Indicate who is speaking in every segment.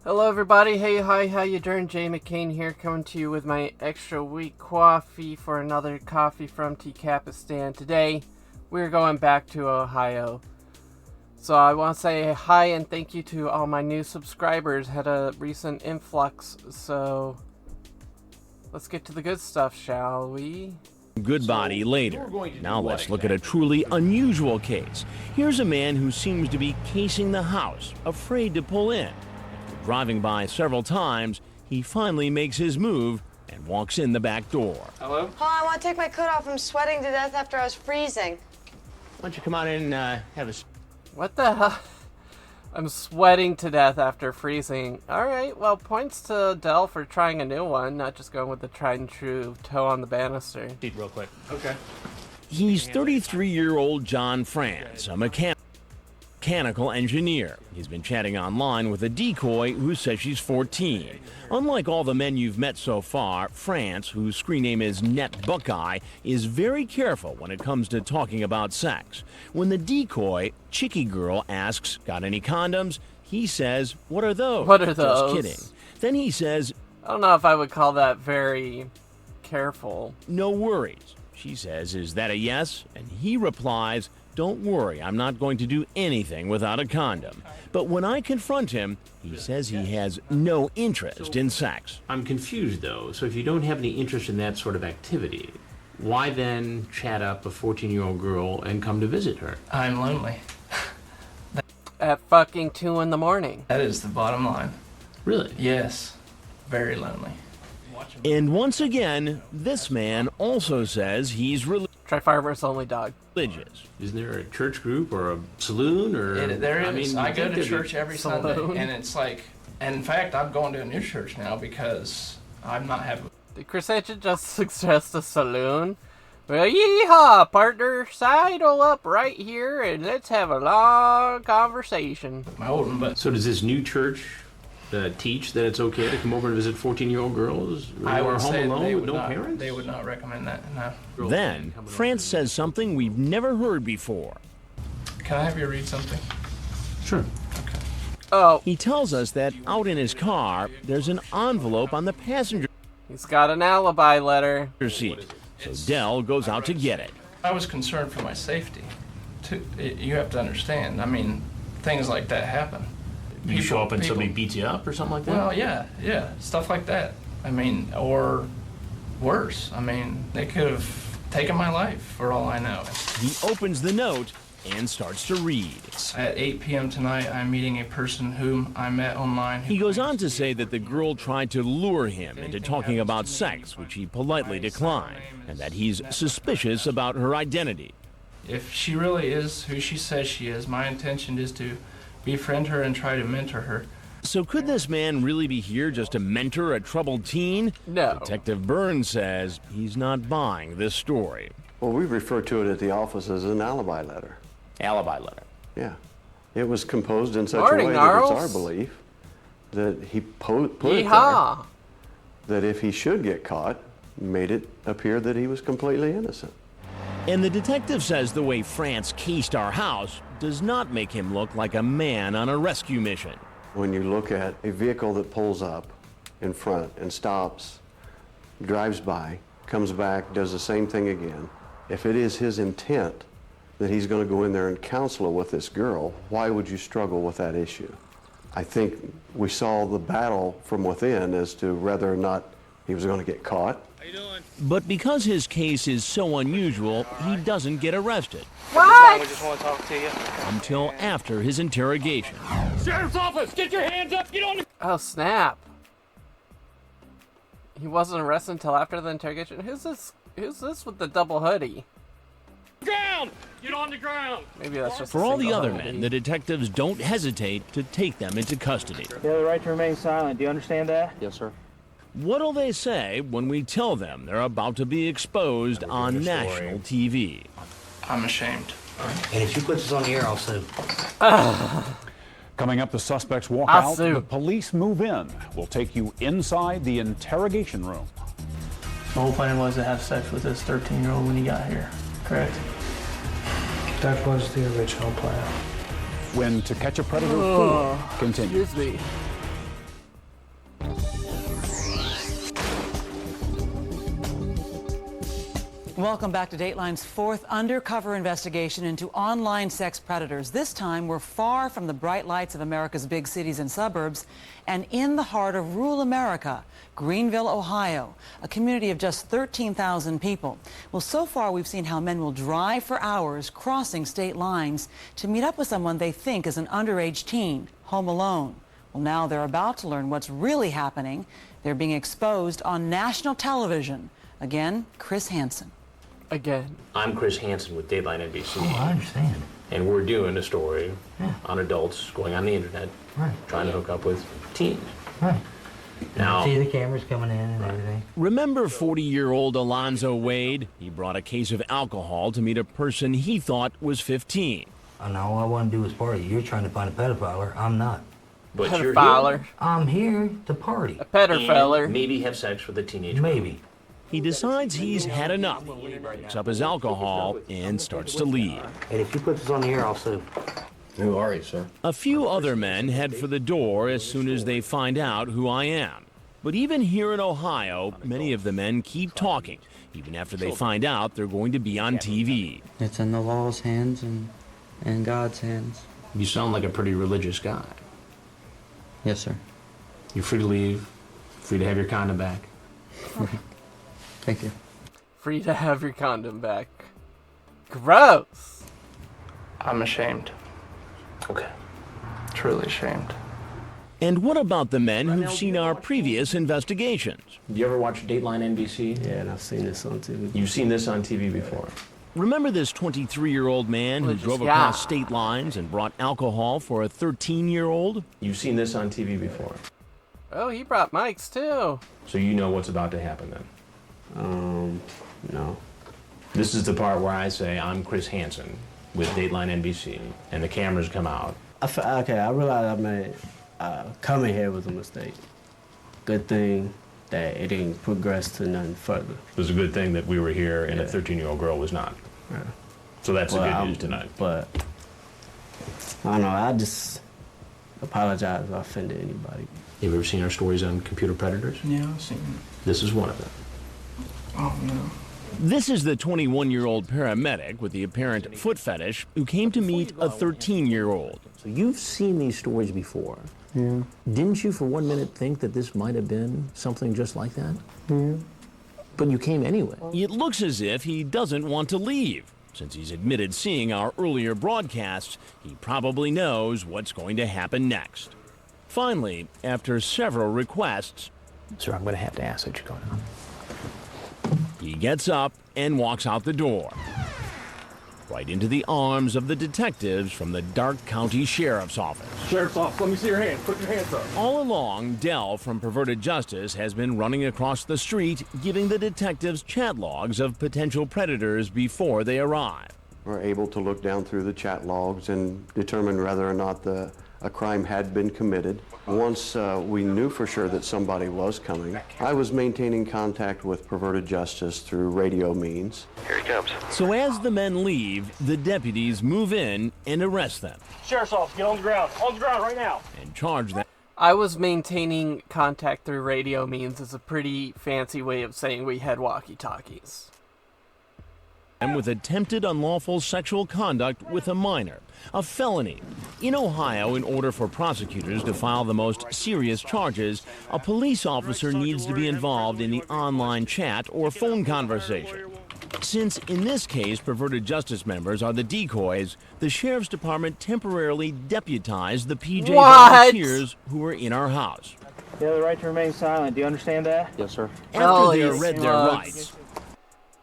Speaker 1: Hello everybody, hey, hi, how you doing? Jay McCain here, coming to you with my extra week coffee for another coffee from Teacapistan. Today, we're going back to Ohio. So I want to say hi and thank you to all my new subscribers. Had a recent influx, so let's get to the good stuff, shall we?
Speaker 2: Good body later. Now let's look at a truly unusual case. Here's a man who seems to be casing the house, afraid to pull in. Driving by several times, he finally makes his move and walks in the back door.
Speaker 3: Hello?
Speaker 4: Oh, I want to take my coat off. I'm sweating to death after I was freezing.
Speaker 2: Why don't you come on in and have a...
Speaker 1: What the hell? I'm sweating to death after freezing. Alright, well, points to Dell for trying a new one, not just going with the tried and true toe on the banister.
Speaker 2: Seat real quick.
Speaker 3: Okay.
Speaker 2: He's 33-year-old John France, a mechanical engineer. He's been chatting online with a decoy who says she's 14. Unlike all the men you've met so far, France, whose screen name is Net Buckeye, is very careful when it comes to talking about sex. When the decoy, Chicky Girl, asks, "Got any condoms?" he says, "What are those?"
Speaker 1: What are those?
Speaker 2: Just kidding. Then he says,
Speaker 1: I don't know if I would call that very careful.
Speaker 2: "No worries." She says, "Is that a yes?" And he replies, "Don't worry, I'm not going to do anything without a condom." But when I confront him, he says he has no interest in sex.
Speaker 5: I'm confused, though. So if you don't have any interest in that sort of activity, why then chat up a 14-year-old girl and come to visit her?
Speaker 3: I'm lonely.
Speaker 1: At fucking 2 in the morning.
Speaker 3: That is the bottom line.
Speaker 5: Really?
Speaker 3: Yes. Very lonely.
Speaker 2: And once again, this man also says he's
Speaker 1: Try Fireburst only dog.
Speaker 2: religious.
Speaker 5: Isn't there a church group or a saloon or?
Speaker 3: There is. I go to church every Sunday,
Speaker 1: Saloon.
Speaker 3: and it's like, and in fact, I'm going to a new church now because I'm not having.
Speaker 1: Did Chris Agent just suggest a saloon? Well, yeehaw, partner, sidle up right here and let's have a long conversation.
Speaker 3: My old one, but
Speaker 5: So does this new church teach that it's okay to come over and visit 14-year-old girls who
Speaker 3: I
Speaker 5: are
Speaker 3: would
Speaker 5: home
Speaker 3: say
Speaker 5: alone
Speaker 3: they
Speaker 5: with
Speaker 3: would
Speaker 5: no
Speaker 3: not.
Speaker 5: parents?
Speaker 3: They would not recommend that. No.
Speaker 2: Then, France says something we've never heard before.
Speaker 3: Can I have you read something?
Speaker 5: Sure.
Speaker 1: Oh,
Speaker 2: He tells us that out in his car, there's an envelope on the passenger
Speaker 1: he's got an alibi letter.
Speaker 2: seat. So Dell goes out to get it.
Speaker 3: I was concerned for my safety. You have to understand. I mean, things like that happen.
Speaker 5: You show up and
Speaker 3: people-
Speaker 5: somebody beats you up or something like that?
Speaker 3: Well, yeah, stuff like that. I mean, or worse. I mean, they could have taken my life for all I know.
Speaker 2: He opens the note and starts to read.
Speaker 3: At 8 p.m. tonight, I'm meeting a person whom I met online.
Speaker 2: He goes on to say that the girl tried to lure him into talking about sex, which he politely declined, and that he's suspicious about her identity.
Speaker 3: If she really is who she says she is, my intention is to befriend her and try to mentor her.
Speaker 2: So could this man really be here just to mentor a troubled teen?
Speaker 1: No.
Speaker 2: Detective Burns says he's not buying this story.
Speaker 6: Well, we refer to it at the office as an alibi letter.
Speaker 5: Alibi letter.
Speaker 6: Yeah. It was composed in such
Speaker 1: Morning,
Speaker 6: a way that it's
Speaker 1: Gnarls.
Speaker 6: our belief that he put it there,
Speaker 1: Yeehaw.
Speaker 6: that if he should get caught, made it appear that he was completely innocent.
Speaker 2: And the detective says the way France cased our house does not make him look like a man on a rescue mission.
Speaker 6: When you look at a vehicle that pulls up in front and stops, drives by, comes back, does the same thing again, if it is his intent that he's going to go in there and counsel with this girl, why would you struggle with that issue? I think we saw the battle from within as to whether or not he was going to get caught.
Speaker 2: But because his case is so unusual, he doesn't get arrested
Speaker 1: What?
Speaker 3: We just want to talk to you.
Speaker 2: until after his interrogation.
Speaker 7: Sheriff's office, get your hands up, get on the
Speaker 1: Oh, snap. He wasn't arrested until after the interrogation. Who's this with the double hoodie?
Speaker 7: ground! Get on the ground!
Speaker 1: Maybe that's just a
Speaker 2: For all the
Speaker 1: single
Speaker 2: other
Speaker 1: hoodie.
Speaker 2: men, the detectives don't hesitate to take them into custody.
Speaker 8: You have the right to remain silent. Do you understand that?
Speaker 5: Yes, sir.
Speaker 2: What'll they say when we tell them they're about to be exposed on national TV?
Speaker 3: I'm ashamed.
Speaker 9: And if you put this on the air, I'll sue.
Speaker 10: Coming up, the suspects walk
Speaker 1: I'll
Speaker 10: out,
Speaker 1: sue.
Speaker 10: the police move in. We'll take you inside the interrogation room.
Speaker 3: The whole plan was to have sex with this 13-year-old when he got here, correct?
Speaker 11: That was the original plan.
Speaker 10: When To Catch a Predator 4 continues.
Speaker 1: Excuse me.
Speaker 12: Welcome back to Dateline's fourth undercover investigation into online sex predators. This time, we're far from the bright lights of America's big cities and suburbs and in the heart of rural America, Greenville, Ohio, a community of just 13,000 people. Well, so far, we've seen how men will drive for hours crossing state lines to meet up with someone they think is an underage teen, home alone. Well, now they're about to learn what's really happening. They're being exposed on national television. Again, Chris Hansen.
Speaker 1: Again.
Speaker 5: I'm Chris Hansen with Dateline NBC.
Speaker 9: Oh, I understand.
Speaker 5: And we're doing a story on adults going on the internet, trying to hook up with teens.
Speaker 9: Right.
Speaker 5: Now,
Speaker 9: see the cameras coming in and everything.
Speaker 2: Remember 40-year-old Alonzo Wade? He brought a case of alcohol to meet a person he thought was 15.
Speaker 9: And all I want to do is party. You're trying to find a pedophile. I'm not.
Speaker 5: But you're
Speaker 1: Pedophiler.
Speaker 9: I'm here to party.
Speaker 1: A pedophiler.
Speaker 5: And maybe have sex with a teenager.
Speaker 9: Maybe.
Speaker 2: He decides he's had enough, picks up his alcohol, and starts to leave.
Speaker 9: And if you put this on the air, I'll sue.
Speaker 6: Who are you, sir?
Speaker 2: A few other men head for the door as soon as they find out who I am. But even here in Ohio, many of the men keep talking, even after they find out they're going to be on TV.
Speaker 13: It's in the law's hands and God's hands.
Speaker 5: You sound like a pretty religious guy.
Speaker 13: Yes, sir.
Speaker 5: You're free to leave, free to have your condom back.
Speaker 13: Thank you.
Speaker 1: Free to have your condom back. Gross.
Speaker 3: I'm ashamed.
Speaker 5: Okay.
Speaker 3: Truly ashamed.
Speaker 2: And what about the men who've seen our previous investigations?
Speaker 5: You ever watch Dateline NBC?
Speaker 14: Yeah, and I've seen this on TV.
Speaker 5: You've seen this on TV before.
Speaker 2: Remember this 23-year-old man who drove across state lines and brought alcohol for a 13-year-old?
Speaker 5: You've seen this on TV before.
Speaker 1: Oh, he brought mics too.
Speaker 5: So you know what's about to happen then?
Speaker 14: No.
Speaker 5: This is the part where I say I'm Chris Hansen with Dateline NBC, and the cameras come out.
Speaker 14: Okay, I realized I made coming here was a mistake. Good thing that it didn't progress to nothing further.
Speaker 5: It was a good thing that we were here and a 13-year-old girl was not.
Speaker 14: Yeah.
Speaker 5: So that's the good news tonight.
Speaker 14: But I don't know, I just apologize if I offended anybody.
Speaker 5: Have you ever seen our stories on computer predators?
Speaker 3: Yeah, I've seen it.
Speaker 5: This is one of them.
Speaker 3: Oh, no.
Speaker 2: This is the 21-year-old paramedic with the apparent foot fetish who came to meet a 13-year-old.
Speaker 5: So you've seen these stories before.
Speaker 14: Yeah.
Speaker 5: Didn't you for 1 minute think that this might have been something just like that?
Speaker 14: Yeah.
Speaker 5: But you came anyway.
Speaker 2: It looks as if he doesn't want to leave. Since he's admitted seeing our earlier broadcasts, he probably knows what's going to happen next. Finally, after several requests,
Speaker 5: Sir, I'm going to have to ask what you're going on.
Speaker 2: he gets up and walks out the door, right into the arms of the detectives from the Dark County Sheriff's Office.
Speaker 7: Sheriff's Office, let me see your hands. Put your hands up.
Speaker 2: All along, Dell from Perverted Justice has been running across the street, giving the detectives chat logs of potential predators before they arrive.
Speaker 6: We're able to look down through the chat logs and determine whether or not a crime had been committed. Once we knew for sure that somebody was coming, I was maintaining contact with Perverted Justice through radio means.
Speaker 15: Here he comes.
Speaker 2: So as the men leave, the deputies move in and arrest them.
Speaker 7: Sheriff's Office, get on the ground. On the ground right now.
Speaker 2: And charge them.
Speaker 1: I was maintaining contact through radio means is a pretty fancy way of saying we had walkie-talkies.
Speaker 2: And with attempted unlawful sexual conduct with a minor, a felony. In Ohio, in order for prosecutors to file the most serious charges, a police officer needs to be involved in the online chat or phone conversation. Since, in this case, Perverted Justice members are the decoys, the Sheriff's Department temporarily deputized the PJ volunteers who were in our house.
Speaker 8: You have the right to remain silent. Do you understand that?
Speaker 14: Yes, sir.
Speaker 2: After they read their rights,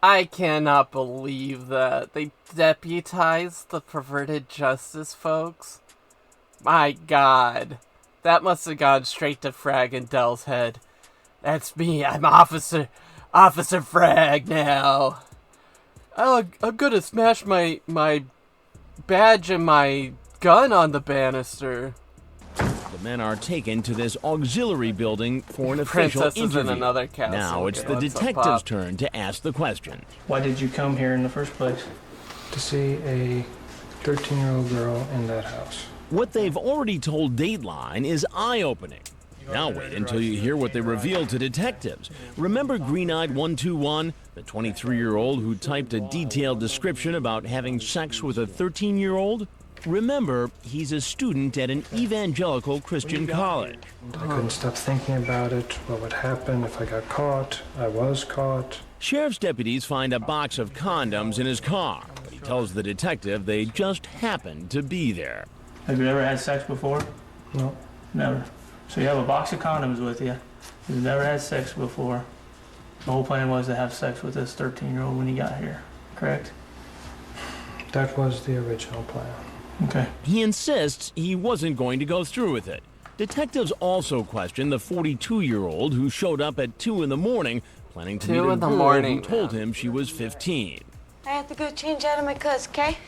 Speaker 1: I cannot believe that they deputized the Perverted Justice folks. My God, that must have gone straight to Frag and Dell's head. That's me. I'm Officer Frag now. Oh, I'm gonna smash my badge and my gun on the banister.
Speaker 2: the men are taken to this auxiliary building for an official
Speaker 1: Princess is
Speaker 2: interview.
Speaker 1: in another castle.
Speaker 2: Now it's the
Speaker 1: What's up,
Speaker 2: detective's
Speaker 1: Pop?
Speaker 2: turn to ask the questions.
Speaker 3: Why did you come here in the first place?
Speaker 11: To see a 13-year-old girl in that house.
Speaker 2: What they've already told Dateline is eye-opening. Now wait until you hear what they revealed to detectives. Remember Green-Eyed 121, the 23-year-old who typed a detailed description about having sex with a 13-year-old? Remember, he's a student at an evangelical Christian college.
Speaker 11: I couldn't stop thinking about it. What would happen if I got caught? I was caught.
Speaker 2: Sheriff's deputies find a box of condoms in his car, but he tells the detective they just happened to be there.
Speaker 8: Have you ever had sex before?
Speaker 11: No.
Speaker 8: Never. So you have a box of condoms with you. You've never had sex before. The whole plan was to have sex with this 13-year-old when you got here, correct?
Speaker 11: That was the original plan.
Speaker 8: Okay.
Speaker 2: He insists he wasn't going to go through with it. Detectives also question the 42-year-old who showed up at 2 in the morning planning to meet a girl who told him she was 15.
Speaker 4: I have to go change out of my clothes, okay?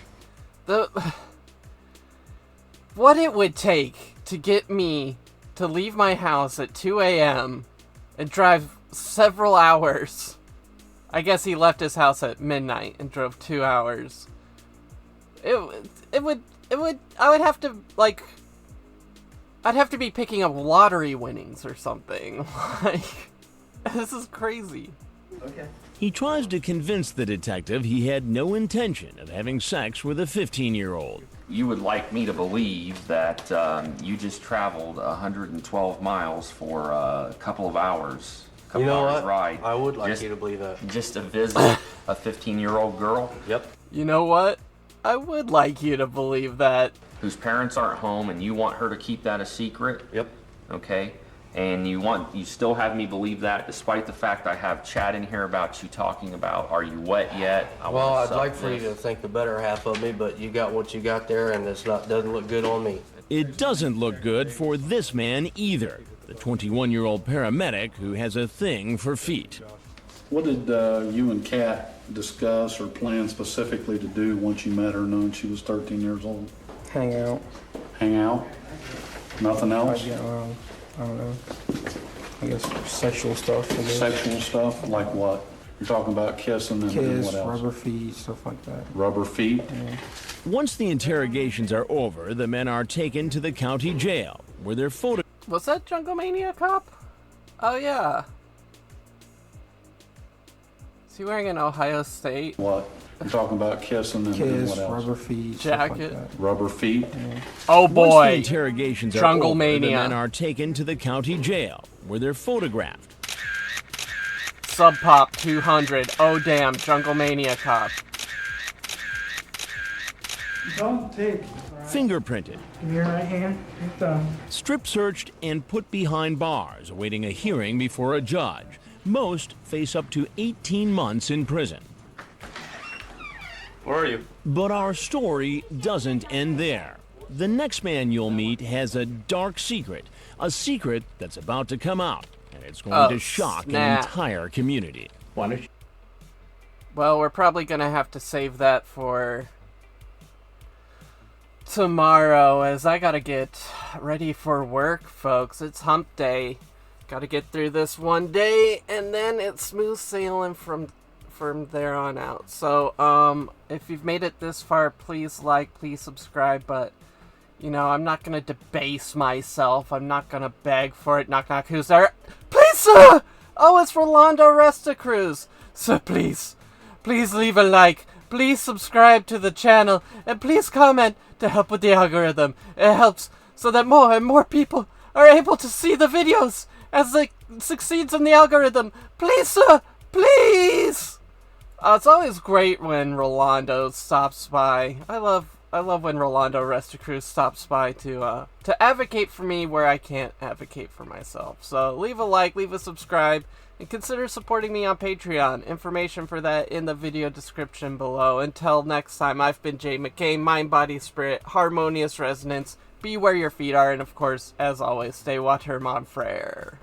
Speaker 1: What it would take to get me to leave my house at 2 a.m. and drive several hours. I guess he left his house at midnight and drove 2 hours. I would have to, like, I'd have to be picking up lottery winnings or something. Like, this is crazy.
Speaker 2: Okay. He tries to convince the detective he had no intention of having sex with a 15-year-old.
Speaker 15: You would like me to believe that you just traveled 112 miles for a couple of hours.
Speaker 6: You know
Speaker 15: hours
Speaker 6: what?
Speaker 15: Ride.
Speaker 6: I would like you to believe that.
Speaker 15: Just to visit a 15-year-old girl?
Speaker 6: You
Speaker 1: know what? I would like you to believe that.
Speaker 15: Whose parents aren't home and you want her to keep that a secret?
Speaker 6: Yep.
Speaker 15: Okay. And you still have me believe that despite the fact I have chat in here about you talking about, are you wet yet?
Speaker 6: Well, I'd like for you to think the better half of me, but you got what you got there and doesn't look good on me.
Speaker 2: It doesn't look good for this man either, the 21-year-old paramedic who has a thing for feet.
Speaker 16: What did you and Kat discuss or plan specifically to do once you met her, knowing she was 13 years old?
Speaker 11: Hang out.
Speaker 16: Hang out? Nothing else?
Speaker 11: I don't know. I guess sexual stuff.
Speaker 16: Sexual stuff? Like what? You're talking about kissing and doing what else?
Speaker 11: Rubber feet, stuff like that.
Speaker 16: Rubber feet?
Speaker 11: Yeah.
Speaker 2: Once the interrogations are over, the men are taken to the county jail, where they're photographed.
Speaker 1: Was that Jungle Mania cop? Oh, yeah. Is he wearing an Ohio State?
Speaker 16: What? You're talking about kissing and doing what else?
Speaker 11: Rubber feet,
Speaker 1: jacket.
Speaker 11: Stuff like that.
Speaker 16: Rubber feet?
Speaker 11: Yeah.
Speaker 1: Oh boy.
Speaker 2: Once the interrogations are
Speaker 1: Jungle
Speaker 2: over,
Speaker 1: Mania.
Speaker 2: the men are taken to the county jail, where they're photographed.
Speaker 1: Sub Pop 200. Oh damn, Jungle Mania cop.
Speaker 11: Don't take.
Speaker 2: Fingerprinted.
Speaker 11: Give me your right hand. Your thumb.
Speaker 2: Strip searched and put behind bars, awaiting a hearing before a judge. Most face up to 18 months in prison.
Speaker 15: Where are you?
Speaker 2: But our story doesn't end there. The next man you'll meet has a dark secret, a secret that's about to come out, and it's going to shock an entire community.
Speaker 5: Why don't you?
Speaker 1: Well, we're probably gonna have to save that for tomorrow, as I gotta get ready for work, folks. It's hump day. Gotta get through this one day, and then it's smooth sailing from there on out. So, if you've made it this far, please like, please subscribe, but, you know, I'm not gonna debase myself. I'm not gonna beg for it. Knock, knock, who's there? Please, sir! Oh, it's Rolando Restacruz. Sir, please leave a like. Please subscribe to the channel, and please comment to help with the algorithm. It helps so that more and more people are able to see the videos as it succeeds in the algorithm. Please, sir, please! It's always great when Rolando stops by. I love when Rolando Restacruz stops by to advocate for me where I can't advocate for myself. So leave a like, leave a subscribe, and consider supporting me on Patreon. Information for that in the video description below. Until next time, I've been Jay McCain, Mind, Body, Spirit, Harmonious Resonance. Be where your feet are, and of course, as always, stay water mon frere.